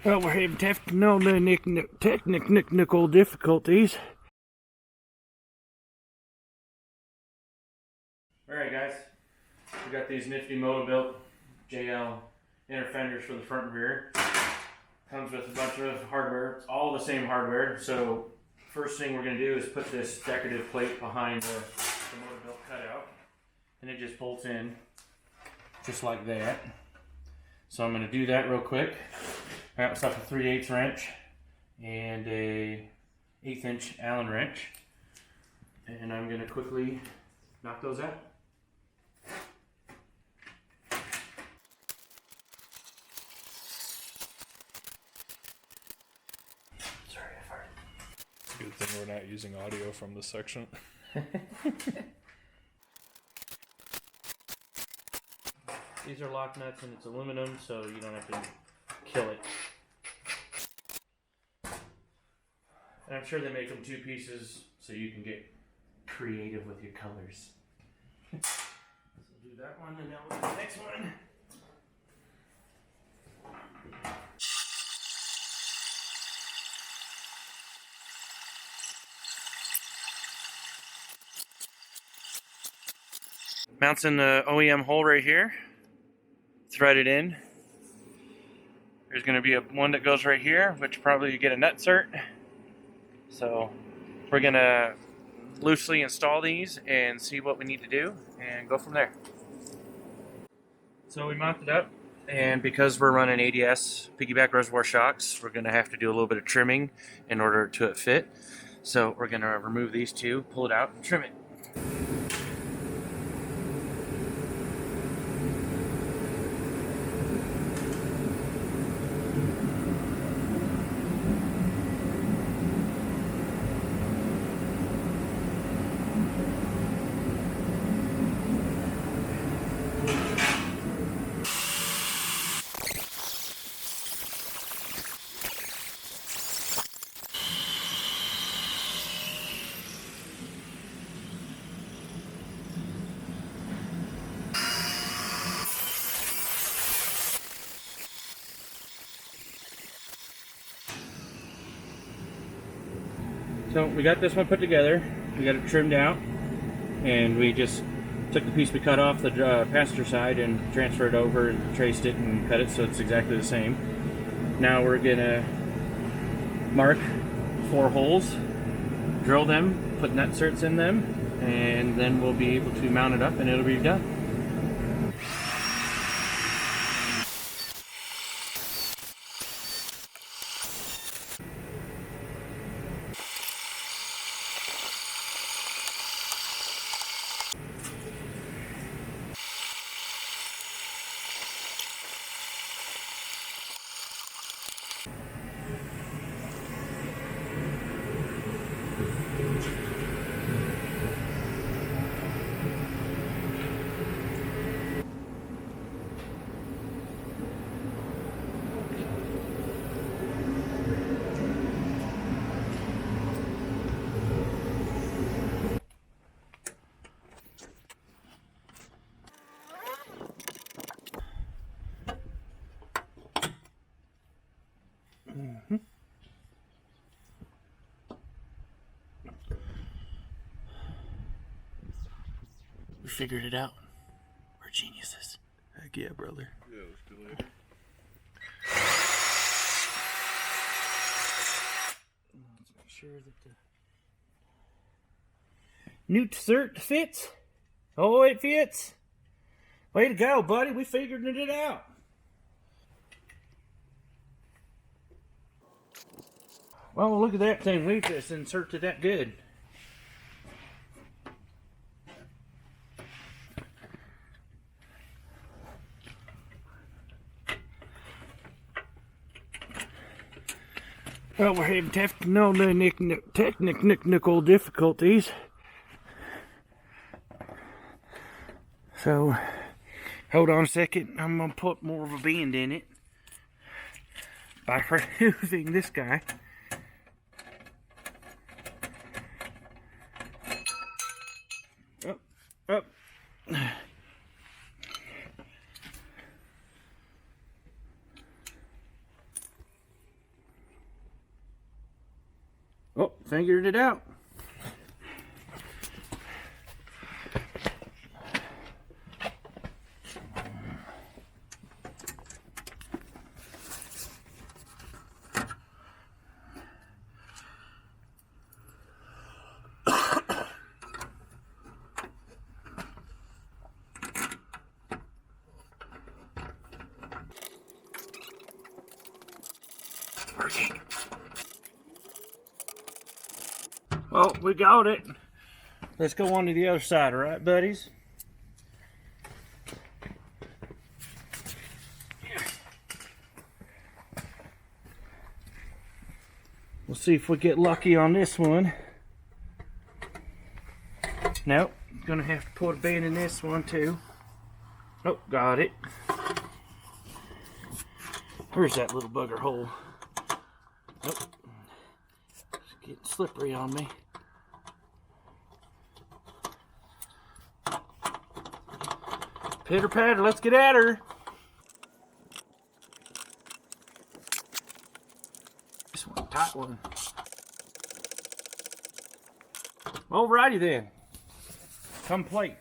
Well, we're having technical difficulties. Alright guys, we got these nifty Motobilt JL inner fenders for the front and rear. Comes with a bunch of hardware, it's all the same hardware. So first thing we're going to do is put this decorative plate behind the Motobilt cutout, and it just bolts in just like that. So I'm going to do that real quick. I got myself a 3/8 wrench and a 1/8 inch Allen wrench, and I'm going to quickly knock those out. Sorry, I farted. It's a good thing we're not using audio from this section. These are lock nuts and it's aluminum, so you don't have to kill it. And I'm sure they make them 2 pieces so you can get creative with your colors. So we'll do that one and now we'll do the next one. Mounts in the OEM hole right here. Thread it in. There's going to be one that goes right here, which probably you get a nut cert. So we're going to loosely install these and see what we need to do and go from there. So we mounted up, and because we're running ADS piggyback reservoir shocks, we're going to have to do a little bit of trimming in order to it fit. So we're going to remove these 2, pull it out, and trim it. So we got this one put together, we got it trimmed out, and we just took the piece we cut off the passenger side and transferred it over and traced it and cut it so it's exactly the same. Now we're gonna mark 4 holes, drill them, put nut certs in them, and then we'll be able to mount it up and it'll be done. We figured it out. We're geniuses. Heck yeah, brother. Yeah, let's do it. Let's make sure that the new cert fits. Oh, it fits. Way to go, buddy. We figured it out. Well, look at that thing. We just inserted that good. Well, we're having technical difficulties. So, hold on a second. I'm going to put more of a bend in it by removing this guy. Up. Figured it out. Well, we got it. Let's go on to the other side, all right, buddies? We'll see if we get lucky on this one. Nope, gonna have to put a band in this one too. Nope, got it. Where's that little bugger hole? Nope. It's getting slippery on me. Pitter patter, let's get at her. This one, tight one. Alrighty then. Come play.